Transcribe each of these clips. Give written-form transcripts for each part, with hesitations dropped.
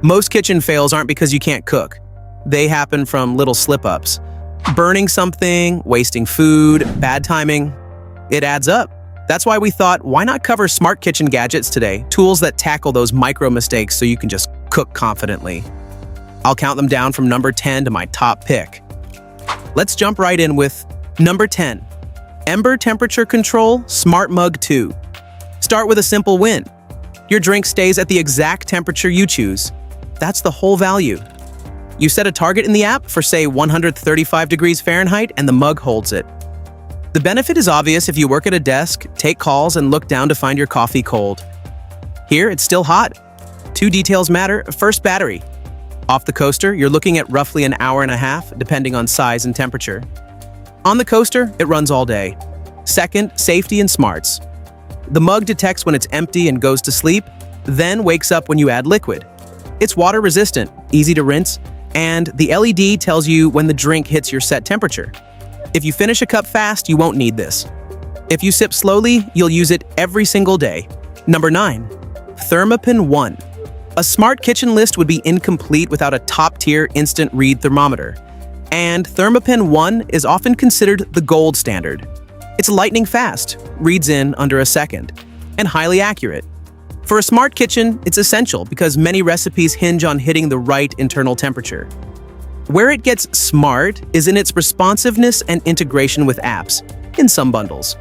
Most kitchen fails aren't because you can't cook. They happen from little slip-ups. Burning something, wasting food, bad timing. It adds up. That's why we thought, why not cover smart kitchen gadgets today? Tools that tackle those micro mistakes so you can just cook confidently. I'll count them down from number 10 to my top pick. Let's jump right in with number 10. Ember Temperature Control Smart Mug 2. Start with a simple win. Your drink stays at the exact temperature you choose. That's the whole value. You set a target in the app for, say, 135 degrees Fahrenheit, and the mug holds it. The benefit is obvious if you work at a desk, take calls, and look down to find your coffee cold. Here, it's still hot. Two details matter. First, battery. Off the coaster, you're looking at roughly an hour and a half, depending on size and temperature. On the coaster, it runs all day. Second, safety and smarts. The mug detects when it's empty and goes to sleep, then wakes up when you add liquid. It's water resistant, easy to rinse, and the LED tells you when the drink hits your set temperature. If you finish a cup fast, you won't need this. If you sip slowly, you'll use it every single day. Number 9. Thermapen ONE. A smart kitchen list would be incomplete without a top-tier instant read thermometer. And Thermapen ONE is often considered the gold standard. It's lightning fast, reads in under a second, and highly accurate. For a smart kitchen, it's essential because many recipes hinge on hitting the right internal temperature. Where it gets smart is in its responsiveness and integration with apps, in some bundles.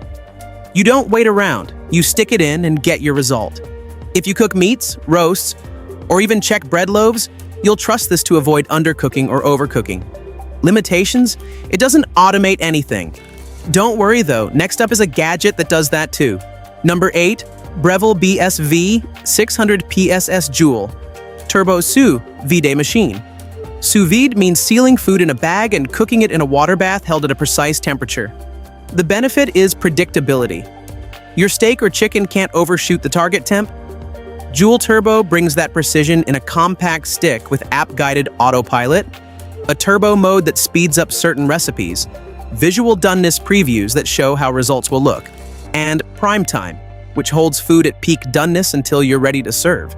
You don't wait around, you stick it in and get your result. If you cook meats, roasts, or even check bread loaves, you'll trust this to avoid undercooking or overcooking. Limitations? It doesn't automate anything. Don't worry though, next up is a gadget that does that too. Number 8. Breville BSV 600 PSS Joule Turbo Sous Vide machine. Sous vide means sealing food in a bag and cooking it in a water bath held at a precise temperature. The benefit is predictability. Your steak or chicken can't overshoot the target temp. Joule Turbo brings that precision in a compact stick with app-guided autopilot, a turbo mode that speeds up certain recipes, visual doneness previews that show how results will look, and prime time, which holds food at peak doneness until you're ready to serve.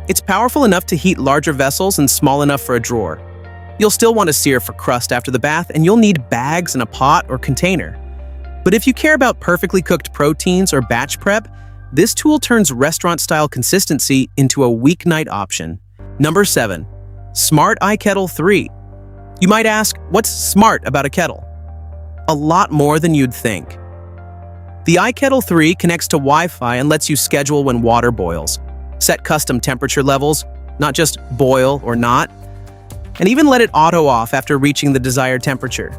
It's powerful enough to heat larger vessels and small enough for a drawer. You'll still want to sear for crust after the bath, and you'll need bags and a pot or container. But if you care about perfectly cooked proteins or batch prep, this tool turns restaurant-style consistency into a weeknight option. Number 7. Smart iKettle 3. You might ask, what's smart about a kettle? A lot more than you'd think. The iKettle 3 connects to Wi-Fi and lets you schedule when water boils, set custom temperature levels, not just boil or not, and even let it auto-off after reaching the desired temperature.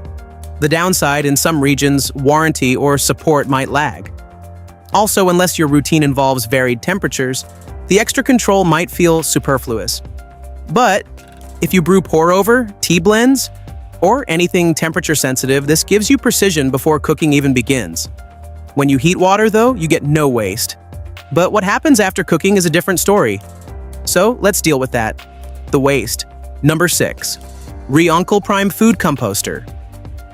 The downside, in some regions, warranty or support might lag. Also, unless your routine involves varied temperatures, the extra control might feel superfluous. But if you brew pour-over, tea blends, or anything temperature-sensitive, this gives you precision before cooking even begins. When you heat water, though, you get no waste. But what happens after cooking is a different story. So let's deal with that. The waste. Number 6. Reencle Prime Food Composter.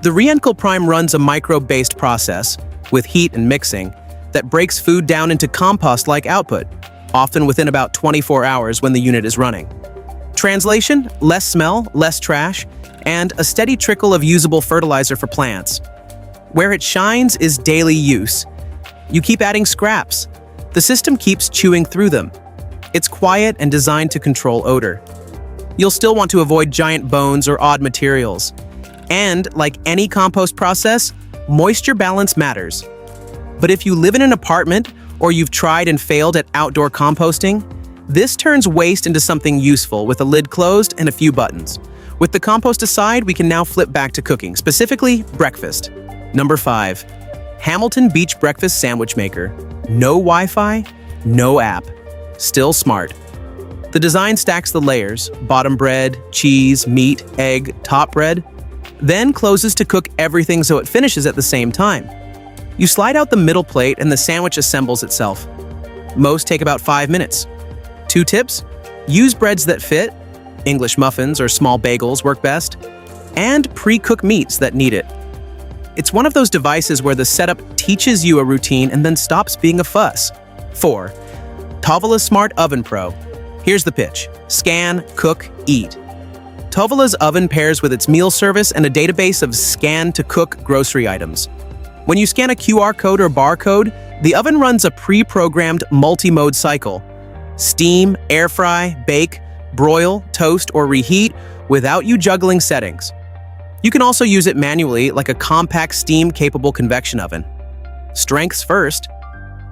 The Reencle Prime runs a microbe-based process, with heat and mixing, that breaks food down into compost-like output, often within about 24 hours when the unit is running. Translation: less smell, less trash, and a steady trickle of usable fertilizer for plants. Where it shines is daily use. You keep adding scraps. The system keeps chewing through them. It's quiet and designed to control odor. You'll still want to avoid giant bones or odd materials. And, like any compost process, moisture balance matters. But if you live in an apartment or you've tried and failed at outdoor composting, this turns waste into something useful with a lid closed and a few buttons. With the compost aside, we can now flip back to cooking, specifically breakfast. Number 5. Hamilton Beach Breakfast Sandwich Maker. No Wi-Fi, no app. Still smart. The design stacks the layers: bottom bread, cheese, meat, egg, top bread, then closes to cook everything so it finishes at the same time. You slide out the middle plate and the sandwich assembles itself. Most take about 5 minutes. 2 tips: use breads that fit, English muffins or small bagels work best, and pre-cook meats that need it. It's one of those devices where the setup teaches you a routine and then stops being a fuss. 4. Tovala Smart Oven Pro. Here's the pitch: scan, cook, eat. Tovala's oven pairs with its meal service and a database of scan-to-cook grocery items. When you scan a QR code or barcode, the oven runs a pre-programmed multi-mode cycle: steam, air fry, bake, broil, toast, or reheat without you juggling settings. You can also use it manually like a compact steam-capable convection oven. Strengths first.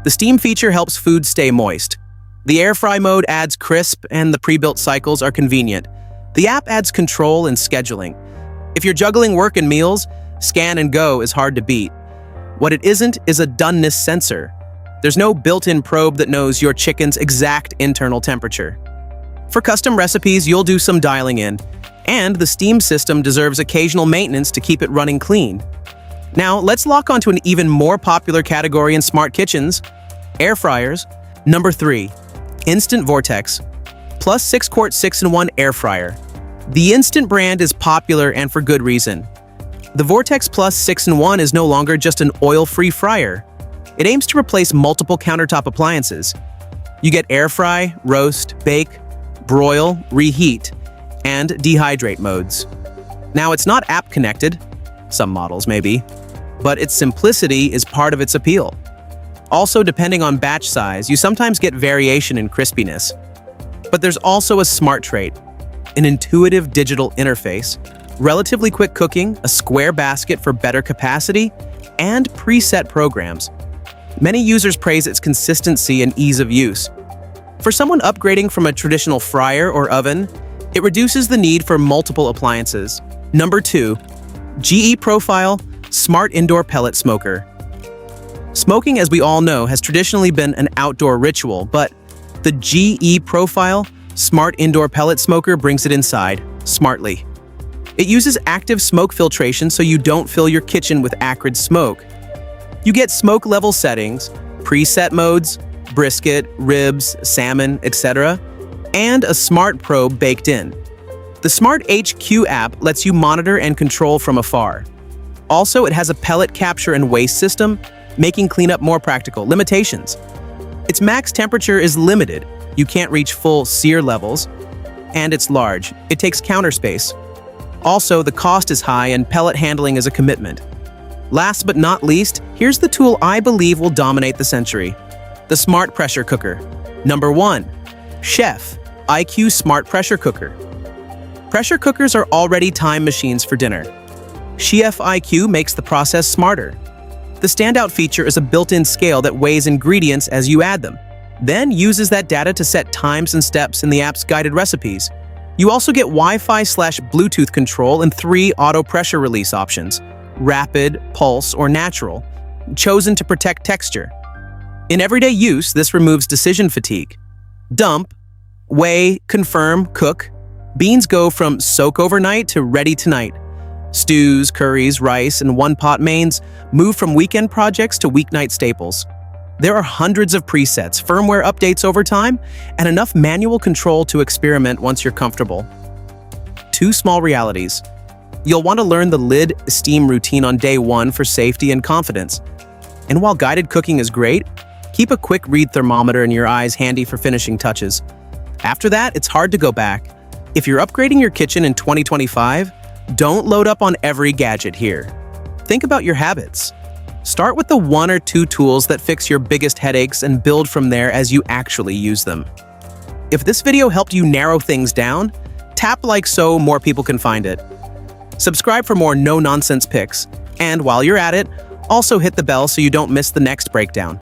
The steam feature helps food stay moist. The air fry mode adds crisp, and the pre-built cycles are convenient. The app adds control and scheduling. If you're juggling work and meals, Scan and Go is hard to beat. What it isn't is a doneness sensor. There's no built-in probe that knows your chicken's exact internal temperature. For custom recipes, you'll do some dialing in, and the steam system deserves occasional maintenance to keep it running clean. Now, let's lock onto an even more popular category in smart kitchens: air fryers. Number 3, Instant Vortex plus 6-quart 6-in-1 air fryer. The Instant brand is popular, and for good reason. The Vortex Plus 6-in-1 is no longer just an oil-free fryer. It aims to replace multiple countertop appliances. You get air fry, roast, bake, broil, reheat, and dehydrate modes. Now, it's not app connected, some models maybe, but its simplicity is part of its appeal. Also, depending on batch size, you sometimes get variation in crispiness. But there's also a smart trait: an intuitive digital interface, relatively quick cooking, a square basket for better capacity, and preset programs. Many users praise its consistency and ease of use. For someone upgrading from a traditional fryer or oven, it reduces the need for multiple appliances. Number 2, GE Profile Smart Indoor Pellet Smoker. Smoking, as we all know, has traditionally been an outdoor ritual, but the GE Profile Smart Indoor Pellet Smoker brings it inside, smartly. It uses active smoke filtration so you don't fill your kitchen with acrid smoke. You get smoke level settings, preset modes, brisket, ribs, salmon, etc., and a smart probe baked in. The Smart HQ app lets you monitor and control from afar. Also, it has a pellet capture and waste system, making cleanup more practical. Limitations: its max temperature is limited. You can't reach full sear levels. And it's large. It takes counter space. Also, the cost is high and pellet handling is a commitment. Last but not least, here's the tool I believe will dominate the century: the Smart Pressure Cooker. Number 1, Chef IQ Smart Pressure Cooker. Pressure cookers are already time machines for dinner. Chef IQ makes the process smarter. The standout feature is a built-in scale that weighs ingredients as you add them, then uses that data to set times and steps in the app's guided recipes. You also get Wi-Fi/Bluetooth control and 3 auto pressure release options: rapid, pulse, or natural, chosen to protect texture. In everyday use, this removes decision fatigue. Dump, weigh, confirm, cook. Beans go from soak overnight to ready tonight. Stews, curries, rice, and one-pot mains move from weekend projects to weeknight staples. There are hundreds of presets, firmware updates over time, and enough manual control to experiment once you're comfortable. 2 small realities. You'll want to learn the lid steam routine on day 1 for safety and confidence. And while guided cooking is great, keep a quick read thermometer in your eyes handy for finishing touches. After that, it's hard to go back. If you're upgrading your kitchen in 2025, don't load up on every gadget here. Think about your habits. Start with the 1 or 2 tools that fix your biggest headaches and build from there as you actually use them. If this video helped you narrow things down, tap like so more people can find it. Subscribe for more no-nonsense picks, and while you're at it, also hit the bell so you don't miss the next breakdown.